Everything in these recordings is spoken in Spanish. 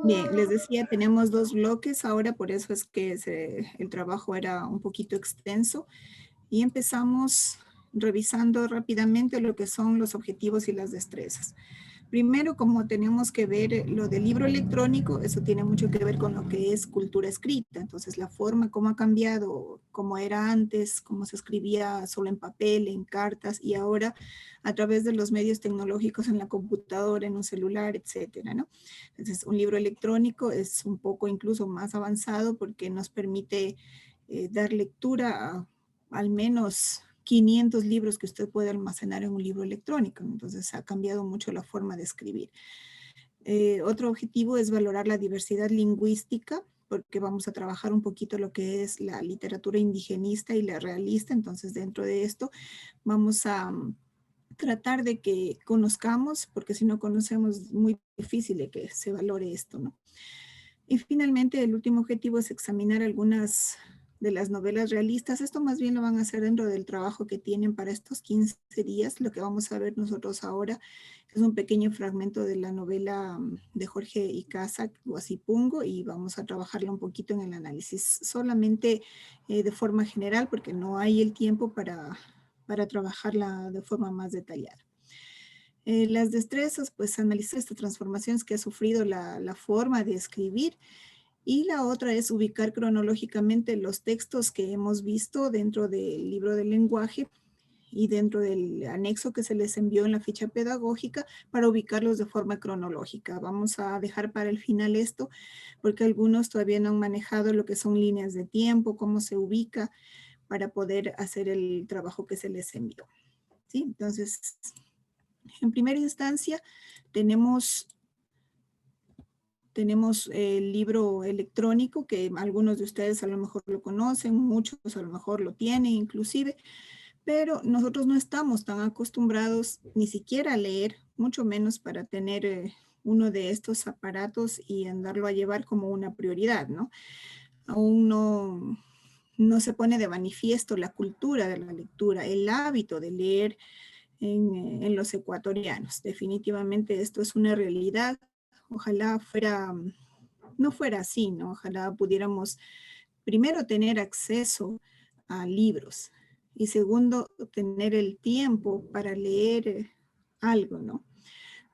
Bien, les decía, tenemos dos bloques ahora, por eso es que el trabajo era un poquito extenso y empezamos revisando rápidamente lo que son los objetivos y las destrezas. Primero, como tenemos que ver lo del libro electrónico, eso tiene mucho que ver con lo que es cultura escrita. Entonces, la forma, cómo ha cambiado, cómo era antes, cómo se escribía solo en papel, en cartas, y ahora a través de los medios tecnológicos en la computadora, en un celular, etcétera, ¿no? Entonces, un libro electrónico es un poco incluso más avanzado porque nos permite dar lectura a al menos 500 libros que usted puede almacenar en un libro electrónico. Entonces ha cambiado mucho la forma de escribir. Otro objetivo es valorar la diversidad lingüística, porque vamos a trabajar un poquito lo que es la literatura indigenista y la realista. Entonces dentro de esto vamos a tratar de que conozcamos, porque si no conocemos es muy difícil de que se valore esto, ¿no? Y finalmente, el último objetivo es examinar algunas de las novelas realistas. Esto más bien lo van a hacer dentro del trabajo que tienen para estos 15 días. Lo que vamos a ver nosotros ahora es un pequeño fragmento de la novela de Jorge Icaza, Guasipungo, y vamos a trabajarla un poquito en el análisis, solamente de forma general, porque no hay el tiempo para trabajarla de forma más detallada. Las destrezas, pues analizar estas transformaciones que ha sufrido la forma de escribir, y la otra es ubicar cronológicamente los textos que hemos visto dentro del libro del lenguaje y dentro del anexo que se les envió en la ficha pedagógica para ubicarlos de forma cronológica. Vamos a dejar para el final esto porque algunos todavía no han manejado lo que son líneas de tiempo, cómo se ubica para poder hacer el trabajo que se les envió. ¿Sí? Entonces, en primera instancia, tenemos el libro electrónico, que algunos de ustedes a lo mejor lo conocen, muchos a lo mejor lo tienen inclusive, pero nosotros no estamos tan acostumbrados ni siquiera a leer, mucho menos para tener uno de estos aparatos y andarlo a llevar como una prioridad, ¿no? Aún no se pone de manifiesto la cultura de la lectura, el hábito de leer en los ecuatorianos. Definitivamente esto es una realidad. Ojalá no fuera así, ¿no? Ojalá pudiéramos primero tener acceso a libros y segundo tener el tiempo para leer algo, ¿no?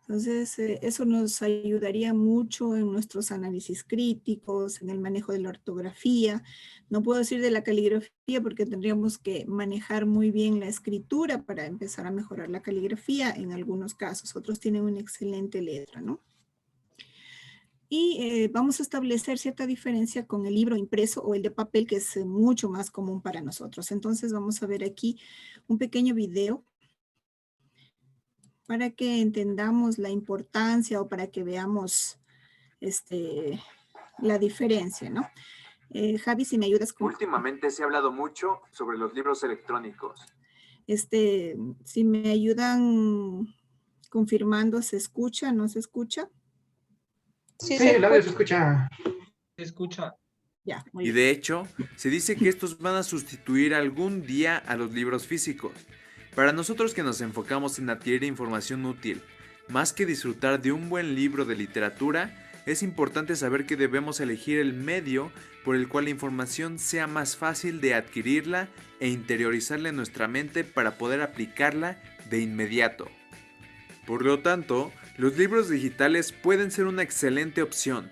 Entonces, eso nos ayudaría mucho en nuestros análisis críticos, en el manejo de la ortografía. No puedo decir de la caligrafía porque tendríamos que manejar muy bien la escritura para empezar a mejorar la caligrafía en algunos casos. Otros tienen una excelente letra, ¿no? Y vamos a establecer cierta diferencia con el libro impreso o el de papel, que es mucho más común para nosotros. Entonces vamos a ver aquí un pequeño video para que entendamos la importancia o para que veamos la diferencia, ¿no? Javi, si me ayudas con... Últimamente se ha hablado mucho sobre los libros electrónicos. Si me ayudan confirmando, ¿se escucha? ¿No se escucha? Sí, Sí, el audio se escucha. se escucha. Ya, muy Y bien. de hecho, se dice que estos van a sustituir algún día a los libros físicos. Para nosotros que nos enfocamos en adquirir información útil, más que disfrutar de un buen libro de literatura, es importante saber que debemos elegir el medio por el cual la información sea más fácil de adquirirla e interiorizarla en nuestra mente para poder aplicarla de inmediato. Por lo tanto, los libros digitales pueden ser una excelente opción.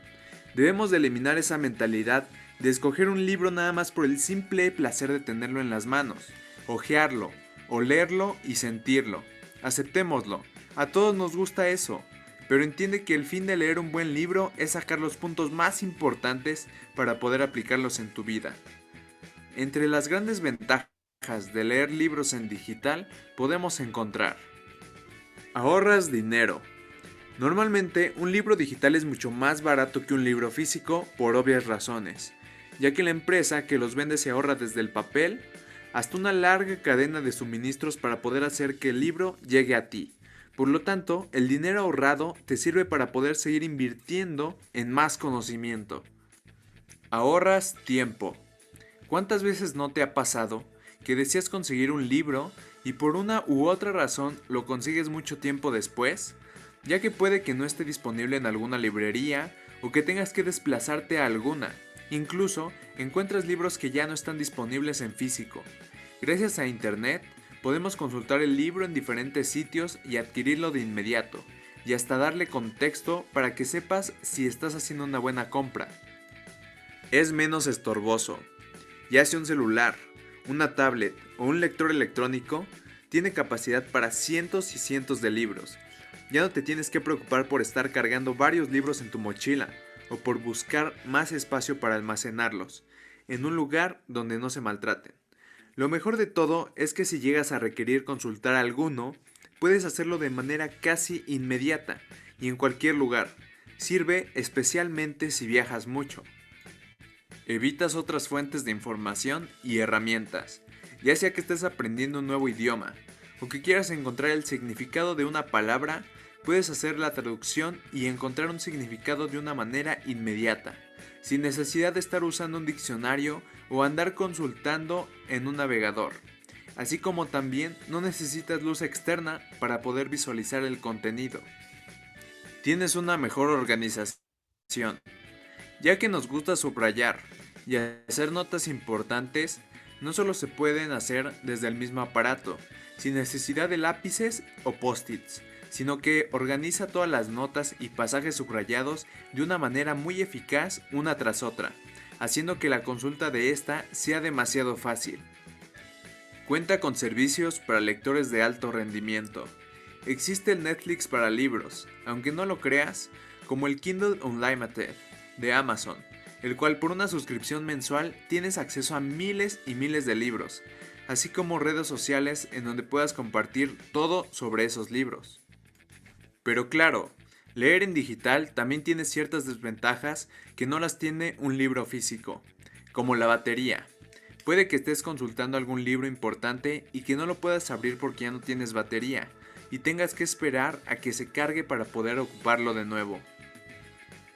Debemos de eliminar esa mentalidad de escoger un libro nada más por el simple placer de tenerlo en las manos, hojearlo, olerlo y sentirlo. Aceptémoslo, a todos nos gusta eso, pero entiende que el fin de leer un buen libro es sacar los puntos más importantes para poder aplicarlos en tu vida. Entre las grandes ventajas de leer libros en digital podemos encontrar: ahorras dinero. Normalmente un libro digital es mucho más barato que un libro físico por obvias razones, ya que la empresa que los vende se ahorra desde el papel hasta una larga cadena de suministros para poder hacer que el libro llegue a ti. Por lo tanto, el dinero ahorrado te sirve para poder seguir invirtiendo en más conocimiento. Ahorras tiempo. ¿Cuántas veces no te ha pasado que deseas conseguir un libro y por una u otra razón lo consigues mucho tiempo después? Ya que puede que no esté disponible en alguna librería o que tengas que desplazarte a alguna. Incluso encuentras libros que ya no están disponibles en físico. Gracias a Internet, podemos consultar el libro en diferentes sitios y adquirirlo de inmediato, y hasta darle contexto para que sepas si estás haciendo una buena compra. Es menos estorboso. Ya sea un celular, una tablet o un lector electrónico, tiene capacidad para cientos y cientos de libros. Ya no te tienes que preocupar por estar cargando varios libros en tu mochila o por buscar más espacio para almacenarlos, en un lugar donde no se maltraten. Lo mejor de todo es que si llegas a requerir consultar alguno, puedes hacerlo de manera casi inmediata y en cualquier lugar. Sirve especialmente si viajas mucho. Evitas otras fuentes de información y herramientas, ya sea que estés aprendiendo un nuevo idioma o que quieras encontrar el significado de una palabra, puedes hacer la traducción y encontrar un significado de una manera inmediata, sin necesidad de estar usando un diccionario o andar consultando en un navegador. Así como también no necesitas luz externa para poder visualizar el contenido. Tienes una mejor organización, ya que nos gusta subrayar y hacer notas importantes, no solo se pueden hacer desde el mismo aparato, sin necesidad de lápices o post-its, sino que organiza todas las notas y pasajes subrayados de una manera muy eficaz una tras otra, haciendo que la consulta de esta sea demasiado fácil. Cuenta con servicios para lectores de alto rendimiento. Existe el Netflix para libros, aunque no lo creas, como el Kindle Unlimited de Amazon, el cual por una suscripción mensual tienes acceso a miles y miles de libros, así como redes sociales en donde puedas compartir todo sobre esos libros. Pero claro, leer en digital también tiene ciertas desventajas que no las tiene un libro físico, como la batería. Puede que estés consultando algún libro importante y que no lo puedas abrir porque ya no tienes batería, y tengas que esperar a que se cargue para poder ocuparlo de nuevo.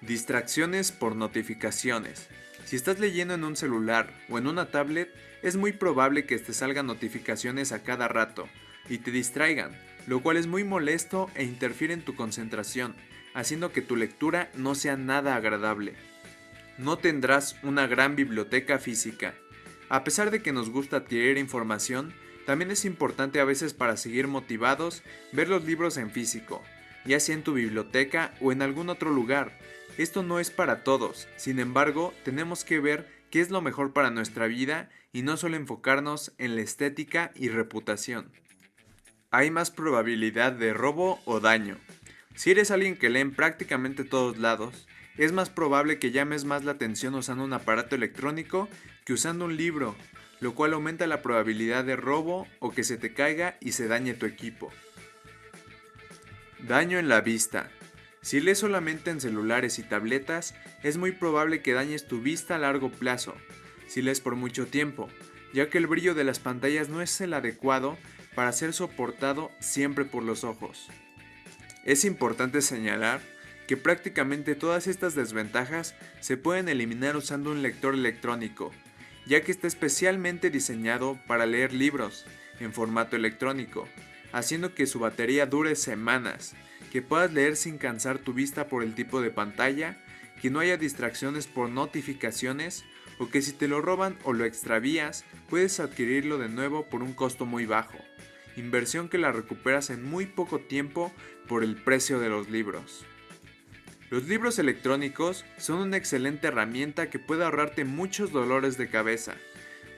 Distracciones por notificaciones. Si estás leyendo en un celular o en una tablet, es muy probable que te salgan notificaciones a cada rato y te distraigan, lo cual es muy molesto e interfiere en tu concentración, haciendo que tu lectura no sea nada agradable. No tendrás una gran biblioteca física. A pesar de que nos gusta adquirir información, también es importante a veces para seguir motivados ver los libros en físico, ya sea en tu biblioteca o en algún otro lugar. Esto no es para todos, sin embargo, tenemos que ver qué es lo mejor para nuestra vida y no solo enfocarnos en la estética y reputación. Hay más probabilidad de robo o daño. Si eres alguien que lee en prácticamente todos lados, es más probable que llames más la atención usando un aparato electrónico que usando un libro, lo cual aumenta la probabilidad de robo o que se te caiga y se dañe tu equipo. Daño en la vista. Si lees solamente en celulares y tabletas, es muy probable que dañes tu vista a largo plazo, si lees por mucho tiempo, ya que el brillo de las pantallas no es el adecuado para ser soportado siempre por los ojos. Es importante señalar que prácticamente todas estas desventajas se pueden eliminar usando un lector electrónico, ya que está especialmente diseñado para leer libros en formato electrónico, haciendo que su batería dure semanas, que puedas leer sin cansar tu vista por el tipo de pantalla, que no haya distracciones por notificaciones, o que si te lo roban o lo extravías, puedes adquirirlo de nuevo por un costo muy bajo, inversión que la recuperas en muy poco tiempo por el precio de los libros. Los libros electrónicos son una excelente herramienta que puede ahorrarte muchos dolores de cabeza.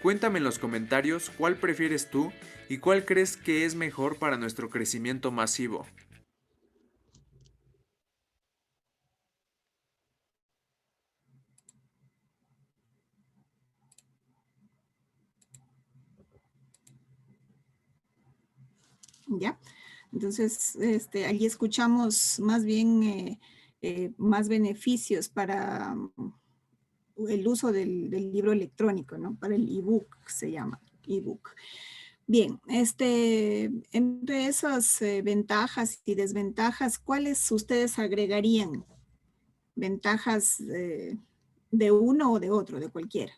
Cuéntame en los comentarios cuál prefieres tú y cuál crees que es mejor para nuestro crecimiento masivo. ¿Ya? Entonces, allí escuchamos más bien más beneficios para el uso del libro electrónico, ¿no? Para el ebook se llama, ebook. Bien, entre esas ventajas y desventajas, ¿cuáles ustedes agregarían? Ventajas de uno o de otro, de cualquiera.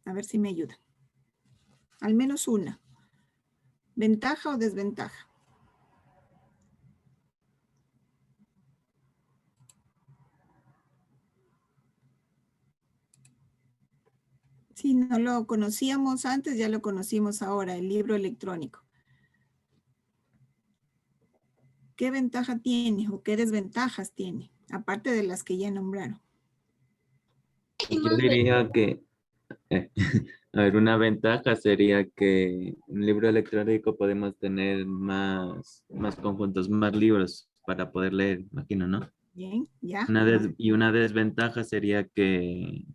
A ver si me ayudan. Al menos una. ¿Ventaja o desventaja? Si no lo conocíamos antes, ya lo conocimos ahora, el libro electrónico. ¿Qué ventaja tiene o qué desventajas tiene? Aparte de las que ya nombraron. Yo diría que, eh, a ver, una ventaja sería que un libro electrónico podemos tener más conjuntos, más libros para poder leer, imagino, ¿no? Bien, ya. Y una desventaja sería que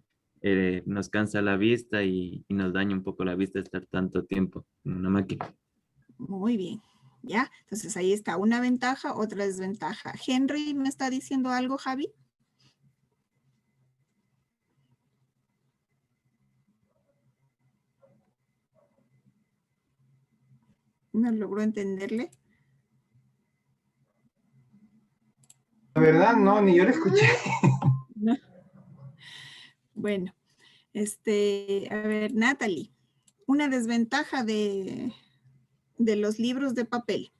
nos cansa la vista y nos daña un poco la vista estar tanto tiempo en una máquina. Muy bien. Ya, entonces ahí está una ventaja, otra desventaja. Henry, ¿me está diciendo algo, Javi? ¿No logró entenderle? La verdad, no, ni yo lo escuché. No. Bueno, a ver, Natalie, una desventaja de los libros de papel.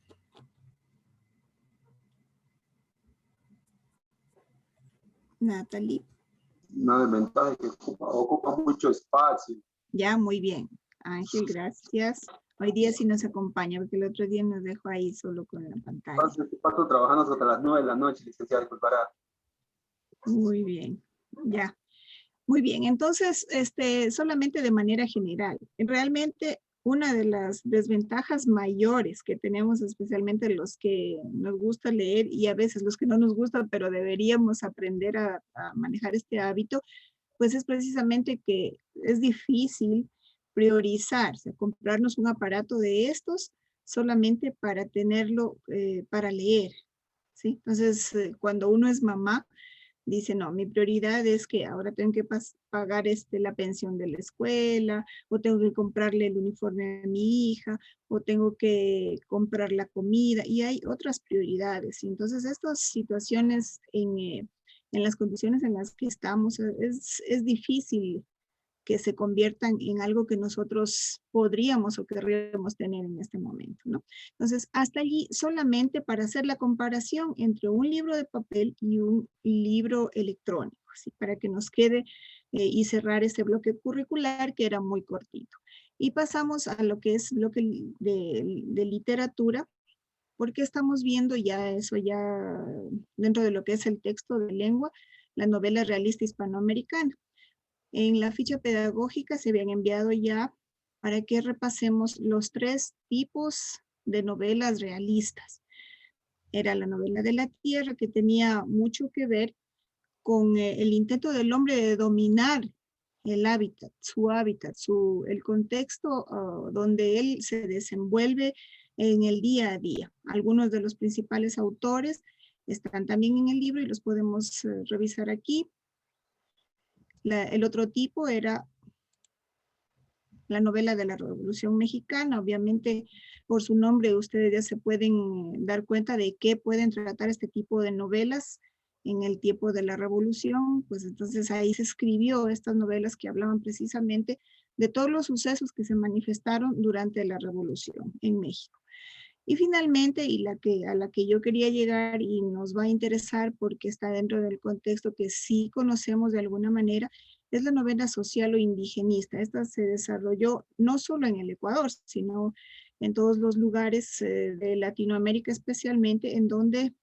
Natalie, Una desventaja es que ocupa mucho espacio. ya, muy bien. Ángel, gracias. Hoy día sí nos acompaña, porque el otro día nos dejó ahí solo con la pantalla. Paso trabajando hasta las 9 de la noche, licenciada, disculpará. Muy bien, ya. Muy bien, entonces, solamente de manera general, realmente una de las desventajas mayores que tenemos, especialmente los que nos gusta leer y a veces los que no nos gusta, pero deberíamos aprender a manejar este hábito, pues es precisamente que es difícil priorizar, o sea, comprarnos un aparato de estos solamente para tenerlo, para leer, ¿sí? Entonces, cuando uno es mamá, dice, no, mi prioridad es que ahora tengo que pagar la pensión de la escuela, o tengo que comprarle el uniforme a mi hija, o tengo que comprar la comida, y hay otras prioridades. Entonces, estas situaciones en las condiciones en las que estamos, es difícil que se conviertan en algo que nosotros podríamos o querríamos tener en este momento, ¿no? Entonces, hasta allí solamente para hacer la comparación entre un libro de papel y un libro electrónico, ¿sí? Para que nos quede y cerrar este bloque curricular que era muy cortito. Y pasamos a lo que es bloque de literatura, porque estamos viendo ya eso ya dentro de lo que es el texto de lengua, la novela realista hispanoamericana. En la ficha pedagógica se habían enviado ya para que repasemos los 3 tipos de novelas realistas. Era la novela de la tierra, que tenía mucho que ver con el intento del hombre de dominar el hábitat, el contexto donde él se desenvuelve en el día a día. Algunos de los principales autores están también en el libro y los podemos revisar aquí. El otro tipo era la novela de la Revolución Mexicana. Obviamente, por su nombre, ustedes ya se pueden dar cuenta de qué pueden tratar este tipo de novelas en el tiempo de la Revolución. Pues entonces ahí se escribió estas novelas que hablaban precisamente de todos los sucesos que se manifestaron durante la Revolución en México. Y finalmente, a la que yo quería llegar y nos va a interesar porque está dentro del contexto que sí conocemos de alguna manera, es la novela social o indigenista. Esta se desarrolló no solo en el Ecuador, sino en todos los lugares de Latinoamérica, especialmente en donde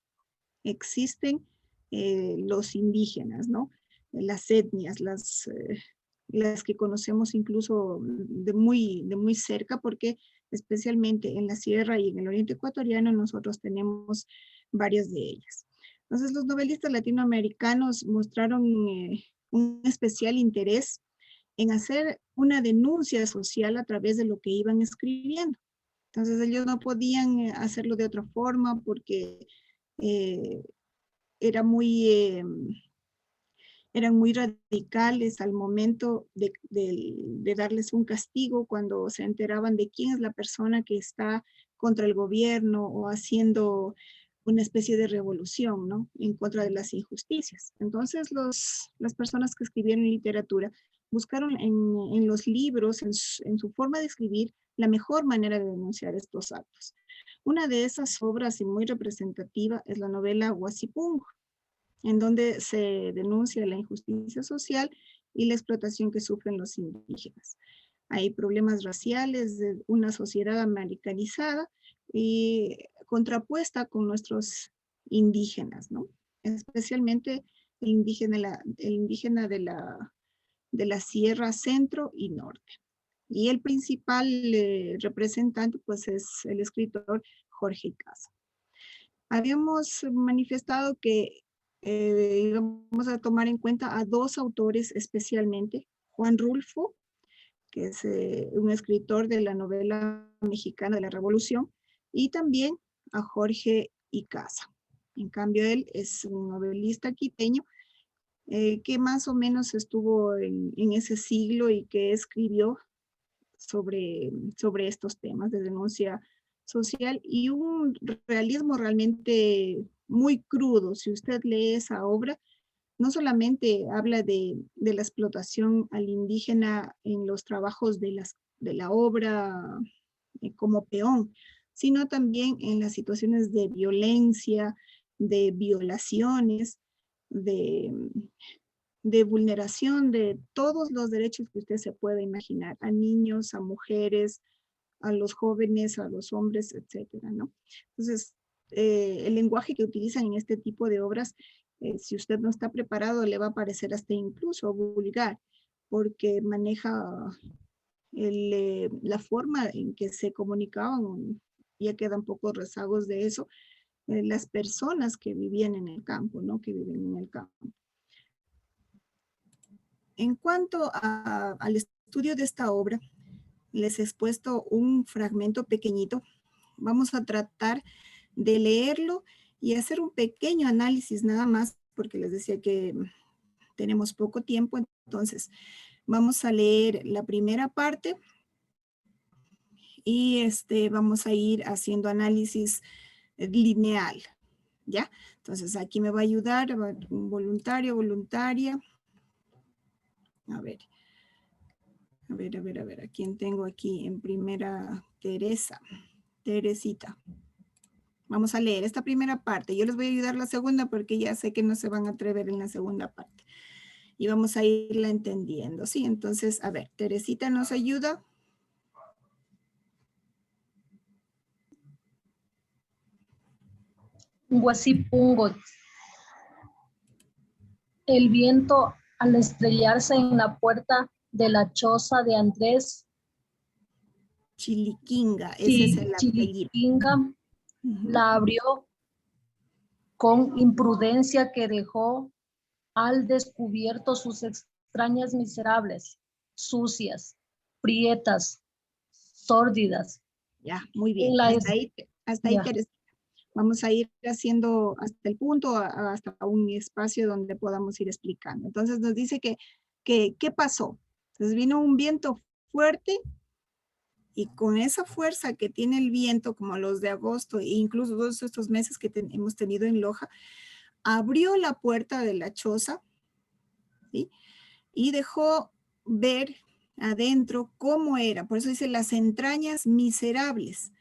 existen los indígenas, ¿no? Las etnias, las que conocemos incluso de muy cerca, porque especialmente en la sierra y en el oriente ecuatoriano nosotros tenemos varias de ellas. Entonces los novelistas latinoamericanos mostraron un especial interés en hacer una denuncia social a través de lo que iban escribiendo. Entonces ellos no podían hacerlo de otra forma porque eh, era eran muy radicales al momento de darles un castigo cuando se enteraban de quién es la persona que está contra el gobierno o haciendo una especie de revolución, ¿no? En contra de las injusticias. Entonces, las personas que escribieron literatura buscaron en los libros, en su forma de escribir, la mejor manera de denunciar estos actos. Una de esas obras y muy representativa es la novela Huasipungo. en donde se denuncia la injusticia social y la explotación que sufren los indígenas. Hay problemas raciales de una sociedad americanizada y contrapuesta con nuestros indígenas, ¿no? Especialmente el indígena de la Sierra Centro y Norte. Y el principal representante, pues, es el escritor Jorge Casa. Habíamos manifestado que íbamos a tomar en cuenta a dos autores especialmente, Juan Rulfo, que es un escritor de la novela mexicana de la Revolución, y también a Jorge Icaza. En cambio, él es un novelista quiteño que más o menos estuvo en ese siglo y que escribió sobre estos temas de denuncia social y un realismo realmente muy crudo. Si usted lee esa obra, no solamente habla de la explotación al indígena en los trabajos de la obra como peón, sino también en las situaciones de violencia, de violaciones, de, de vulneración de todos los derechos que usted se pueda imaginar, a niños, a mujeres, a los jóvenes, a los hombres, etcétera, ¿no? Entonces, el lenguaje que utilizan en este tipo de obras, si usted no está preparado, le va a parecer hasta incluso vulgar, porque maneja la forma en que se comunicaban, ya quedan pocos rezagos de eso, las personas que vivían en el campo, ¿no? Que viven en el campo. En cuanto al estudio de esta obra, les he expuesto un fragmento pequeñito. Vamos a tratar de leerlo y hacer un pequeño análisis nada más, porque les decía que tenemos poco tiempo. Entonces, vamos a leer la primera parte y vamos a ir haciendo análisis lineal, ¿ya? Entonces, aquí me va a ayudar un voluntario, voluntaria. A ver, ¿a quién tengo aquí en primera? Teresita. Vamos a leer esta primera parte. Yo les voy a ayudar la segunda porque ya sé que no se van a atrever en la segunda parte. Y vamos a irla entendiendo, ¿sí? Entonces, a ver, Teresita nos ayuda. Huasipungot. El viento al estrellarse en la puerta de la choza de Andrés Chiliquinga, ese es el apellido. Chiliquinga la abrió con imprudencia que dejó al descubierto sus extrañas miserables, sucias, prietas, sórdidas. Ya, muy bien. Hasta ahí, Teresita. Vamos a ir haciendo hasta el punto, hasta un espacio donde podamos ir explicando. Entonces nos dice ¿qué pasó? Entonces vino un viento fuerte y con esa fuerza que tiene el viento, como los de agosto e incluso todos estos meses que hemos tenido en Loja, abrió la puerta de la choza, ¿sí? Y dejó ver adentro cómo era. Por eso dice las entrañas miserables.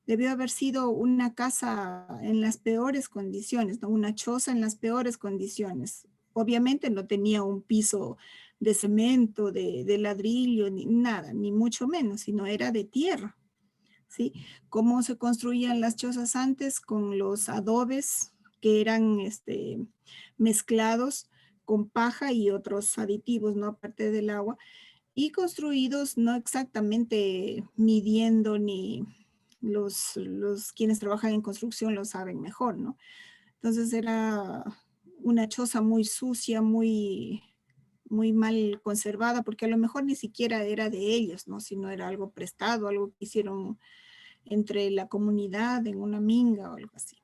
Debió haber sido una casa en las peores condiciones, ¿no? Una choza en las peores condiciones. Obviamente no tenía un piso de cemento, de ladrillo, ni nada, ni mucho menos, sino era de tierra, ¿sí? ¿Cómo se construían las chozas antes? Con los adobes que eran mezclados con paja y otros aditivos, ¿no? Aparte del agua, y construidos no exactamente midiendo ni los quienes trabajan en construcción lo saben mejor, ¿no? Entonces era una choza muy sucia, muy mal conservada, porque a lo mejor ni siquiera era de ellos, ¿no? Sino era algo prestado, algo que hicieron entre la comunidad en una minga o algo así.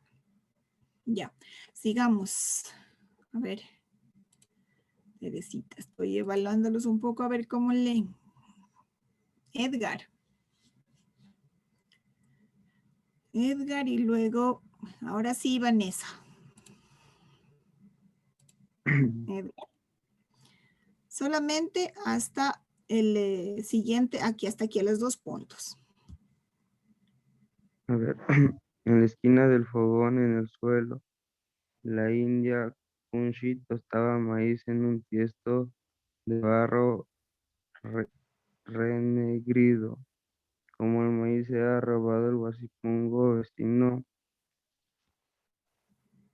Ya, sigamos. A ver, Teresita, estoy evaluándolos un poco a ver cómo leen. Edgar y luego, ahora sí, Vanessa. Edgar. Solamente hasta el siguiente, hasta aquí a los 2 puntos. A ver, en la esquina del fogón, en el suelo, la india Kunshi tostaba maíz en un tiesto de barro re- renegrido. Como el maíz se ha robado el guasipungo vecino,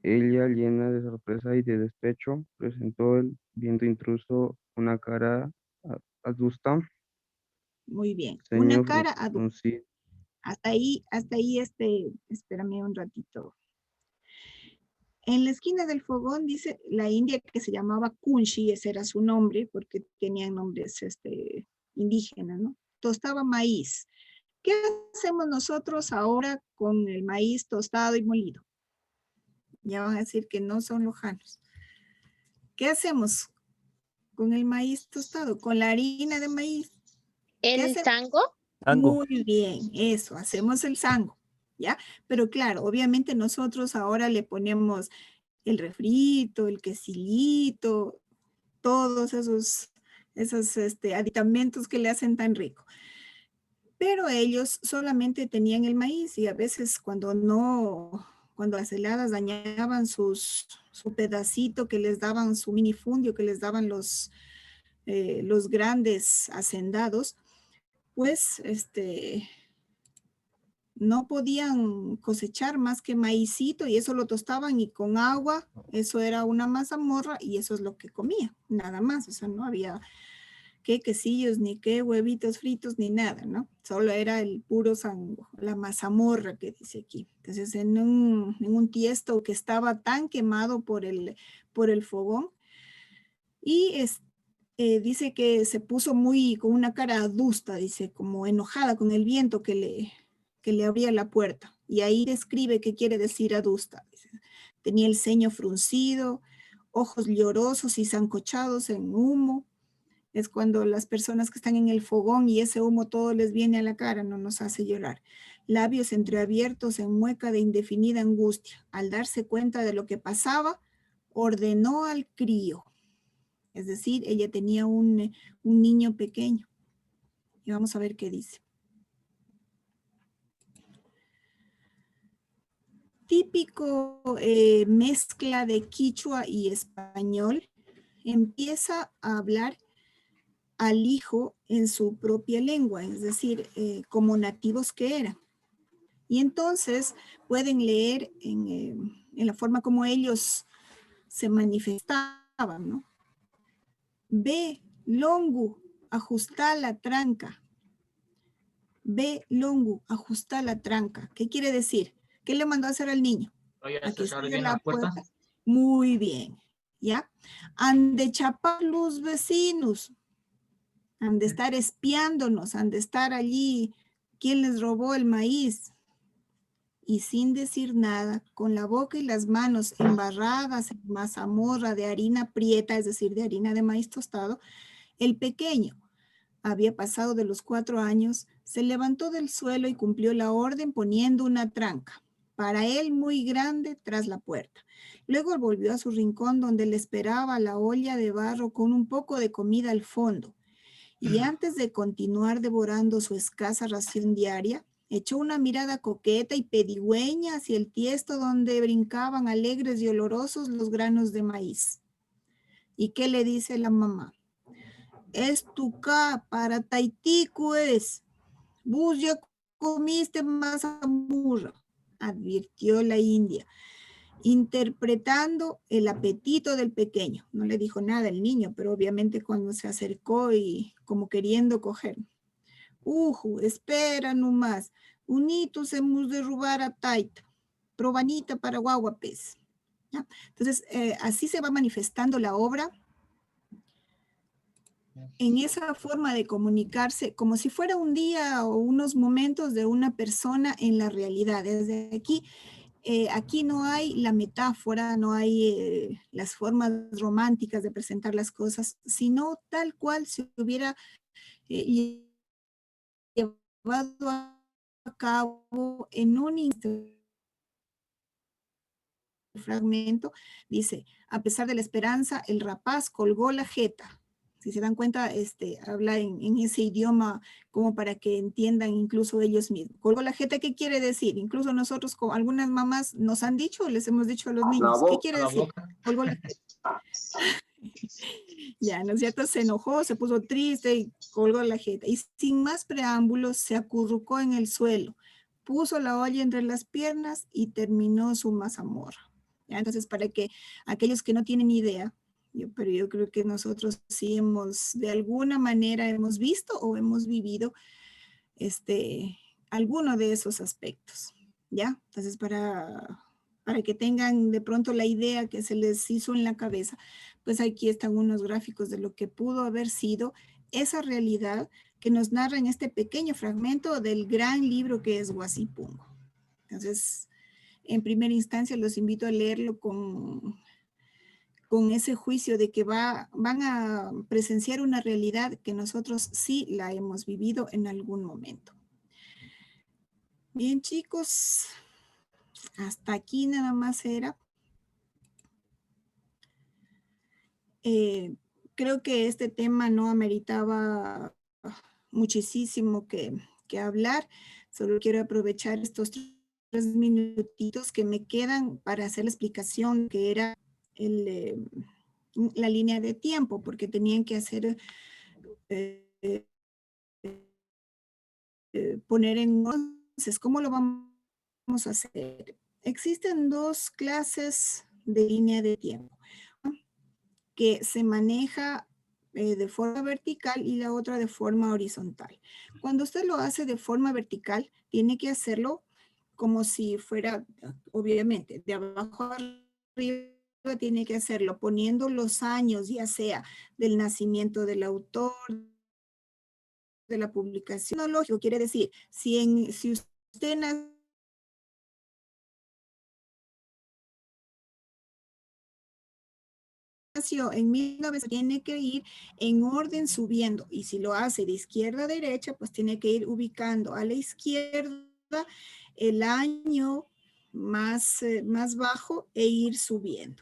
ella, llena de sorpresa y de despecho, presentó el viento intruso una cara adusta, Muy bien. ceño Una cara adulta. fruncido. Hasta ahí, espérame un ratito. En la esquina del fogón dice la india que se llamaba Kunshi, ese era su nombre, porque tenían nombres indígenas, ¿no? Tostaba maíz. ¿Qué hacemos nosotros ahora con el maíz tostado y molido? Ya van a decir que no son lojanos. ¿Qué hacemos con el maíz tostado? Con la harina de maíz. ¿Qué ¿El hacemos? tango? Muy bien, eso, hacemos el sango, ¿ya? Pero claro, obviamente nosotros ahora le ponemos el refrito, el quesillito, todos esos aditamentos que le hacen tan rico. Pero ellos solamente tenían el maíz y a veces cuando las heladas dañaban su pedacito que les daban, su minifundio que les daban los grandes hacendados, pues no podían cosechar más que maicito y eso lo tostaban y con agua, eso era una mazamorra y eso es lo que comía, nada más, o sea, no había qué quesillos, ni qué huevitos fritos, ni nada, ¿no? Solo era el puro sango, la mazamorra que dice aquí. Entonces, en un tiesto que estaba tan quemado por el fogón y dice que se puso con una cara adusta, dice, como enojada con el viento que le abría la puerta. Y ahí describe qué quiere decir adusta. Dice, tenía el ceño fruncido, ojos llorosos y zancochados en humo. Es cuando las personas que están en el fogón y ese humo todo les viene a la cara, no nos hace llorar. Labios entreabiertos en mueca de indefinida angustia. Al darse cuenta de lo que pasaba, ordenó al crío. Es decir, ella tenía un niño pequeño. Y vamos a ver qué dice. Típico mezcla de quichua y español. Empieza a hablar al hijo en su propia lengua, es decir, como nativos que eran. Y entonces pueden leer en la forma como ellos se manifestaban, ¿no? Ve, longu, ajusta la tranca. Ve, longu, ajusta la tranca. ¿Qué quiere decir? ¿Qué le mandó a hacer al niño? A que cierre la puerta. Muy bien, ¿ya? Han de chapar los vecinos. Han de estar espiándonos, han de estar allí. ¿Quién les robó el maíz? Y sin decir nada, con la boca y las manos embarradas en mazamorra de harina prieta, es decir, de harina de maíz tostado, el pequeño, había pasado de los 4 años, se levantó del suelo y cumplió la orden poniendo una tranca, para él muy grande, tras la puerta. Luego volvió a su rincón donde le esperaba la olla de barro con un poco de comida al fondo. Y antes de continuar devorando su escasa ración diaria, echó una mirada coqueta y pedigüeña hacia el tiesto donde brincaban alegres y olorosos los granos de maíz. ¿Y qué le dice la mamá? Es tu ca para Taitico es. Vos ya comiste mazamorra, advirtió la india, interpretando el apetito del pequeño. No le dijo nada el niño, pero obviamente cuando se acercó y como queriendo coger. Espera nomás. Unitos hemos de robar a Taita. Probanita para guaguapes. ¿Ya? Entonces, así se va manifestando la obra en esa forma de comunicarse como si fuera un día o unos momentos de una persona en la realidad. Desde aquí, aquí no hay la metáfora, no hay las formas románticas de presentar las cosas, sino tal cual se hubiera llevado a cabo en un instante. El fragmento dice, a pesar de la esperanza, el rapaz colgó la jeta. Si se dan cuenta, habla en ese idioma como para que entiendan incluso ellos mismos. Colgó la jeta, ¿qué quiere decir? Incluso nosotros, como algunas mamás nos han dicho, les hemos dicho a los niños, ¿qué quiere decir? Colgó la jeta. Ya, ¿no es cierto? Se enojó, se puso triste y colgó la jeta. Y sin más preámbulos, se acurrucó en el suelo, puso la olla entre las piernas y terminó su mazamorra. ¿Ya? Entonces, para que aquellos que no tienen idea, pero yo creo que nosotros sí de alguna manera hemos visto o hemos vivido alguno de esos aspectos, ¿ya? Entonces, para que tengan de pronto la idea que se les hizo en la cabeza, pues aquí están unos gráficos de lo que pudo haber sido esa realidad que nos narra en este pequeño fragmento del gran libro que es Huasipungo. Entonces, en primera instancia los invito a leerlo con ese juicio de que van a presenciar una realidad que nosotros sí la hemos vivido en algún momento. Bien, chicos, hasta aquí nada más era. Creo que este tema no ameritaba muchísimo que hablar. Solo quiero aprovechar estos 3 minutitos que me quedan para hacer la explicación que era la línea de tiempo, porque tenían que hacer, poner en entonces, ¿cómo lo vamos a hacer? Existen 2 clases de línea de tiempo, que se maneja de forma vertical y la otra de forma horizontal. Cuando usted lo hace de forma vertical, tiene que hacerlo como si fuera, obviamente, de abajo arriba, tiene que hacerlo poniendo los años, ya sea del nacimiento del autor, de la publicación. Cronológico quiere decir, si usted nació en 1900, tiene que ir en orden subiendo, y si lo hace de izquierda a derecha, pues tiene que ir ubicando a la izquierda el año más bajo e ir subiendo.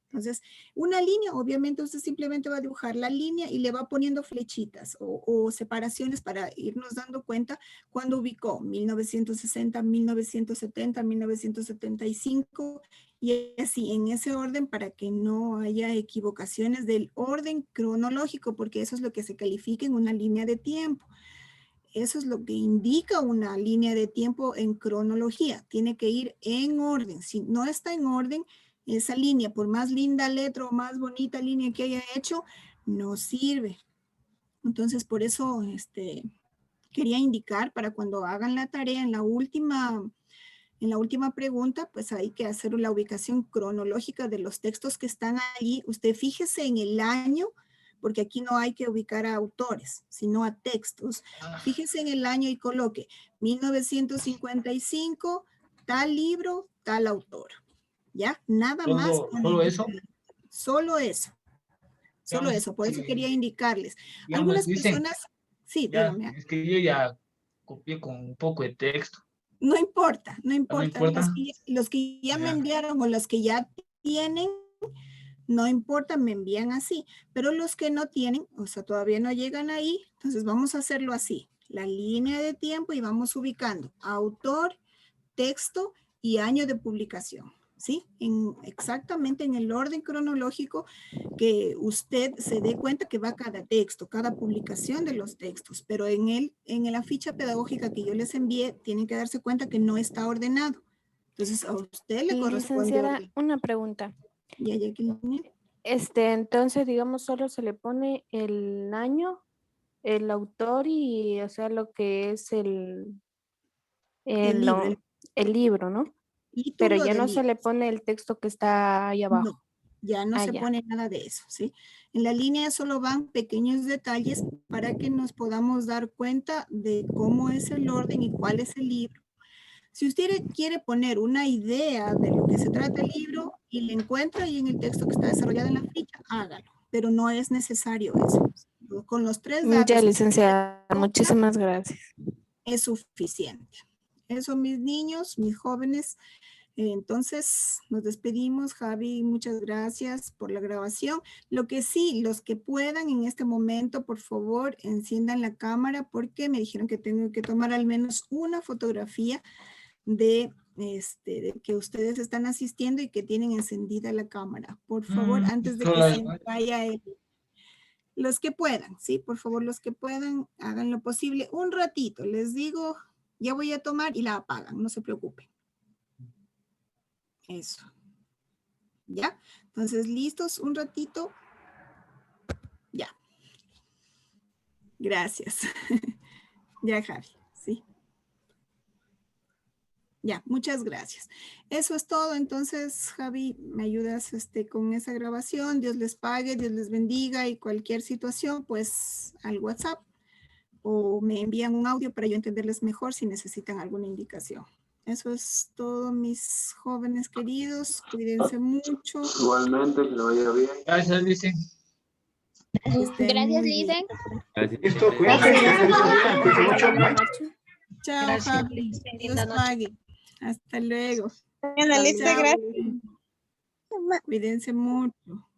Entonces, una línea, obviamente usted simplemente va a dibujar la línea y le va poniendo flechitas o separaciones para irnos dando cuenta cuando ubicó 1960, 1970, 1975 y así en ese orden para que no haya equivocaciones del orden cronológico, porque eso es lo que se califica en una línea de tiempo. Eso es lo que indica una línea de tiempo en cronología. Tiene que ir en orden. Si no está en orden, esa línea, por más linda letra o más bonita línea que haya hecho, no sirve. Entonces, por eso quería indicar para cuando hagan la tarea en la última pregunta, pues hay que hacer la ubicación cronológica de los textos que están allí. Usted fíjese en el año, porque aquí no hay que ubicar a autores, sino a textos. Fíjese en el año y coloque 1955, tal libro, tal autor. ¿Ya? Nada más. ¿Solo eso? Solo eso. Solo eso. Por eso quería indicarles. Algunas personas, sí, ya, dígame. es que yo ya copié con un poco de texto. No importa, no importa. ¿No importa? Los que ya me enviaron o los que ya tienen, no importa, me envían así. Pero los que no tienen, o sea, todavía no llegan ahí, entonces vamos a hacerlo así. La línea de tiempo y vamos ubicando autor, texto y año de publicación. ¿Sí? Exactamente en el orden cronológico que usted se dé cuenta que va cada texto, cada publicación de los textos, pero en la ficha pedagógica que yo les envié, tienen que darse cuenta que no está ordenado. Entonces, a usted le corresponde. Licenciada, una pregunta. Ya, Jacqueline. Entonces, digamos, solo se le pone el año, el autor y, o sea, lo que es el libro, ¿no? Pero ya no se le pone el texto que está ahí abajo. No, ya no se pone nada de eso, ¿sí? En la línea solo van pequeños detalles para que nos podamos dar cuenta de cómo es el orden y cuál es el libro. Si usted quiere poner una idea de lo que se trata el libro y le encuentra ahí en el texto que está desarrollado en la ficha, hágalo, pero no es necesario eso. Con los 3 datos. Ya, licenciada, muchísimas gracias. Es suficiente. Eso, mis niños, mis jóvenes, Entonces, nos despedimos. Javi, muchas gracias por la grabación. Lo que sí, los que puedan en este momento, por favor, enciendan la cámara porque me dijeron que tengo que tomar al menos una fotografía de que ustedes están asistiendo y que tienen encendida la cámara. Por favor, antes de que se vaya los que puedan, sí, por favor, los que puedan, hagan lo posible. Un ratito, les digo, ya voy a tomar y la apagan, no se preocupen. Eso. ¿Ya? Entonces, listos, un ratito. Ya. Gracias. Ya, Javi, sí. Ya, muchas gracias. Eso es todo. Entonces, Javi, me ayudas con esa grabación. Dios les pague, Dios les bendiga y cualquier situación, pues al WhatsApp o me envían un audio para yo entenderles mejor si necesitan alguna indicación. Eso es todo, mis jóvenes queridos. Cuídense mucho. Igualmente, que lo vaya bien. Gracias, Lice. Gracias, Lice. Listo, cuídense. Cuídense mucho. Bye. Chao, Gracias, Javi. Lice. Dios Linda noche. pague. Hasta luego. Lice, Chao. gracias. Cuídense mucho.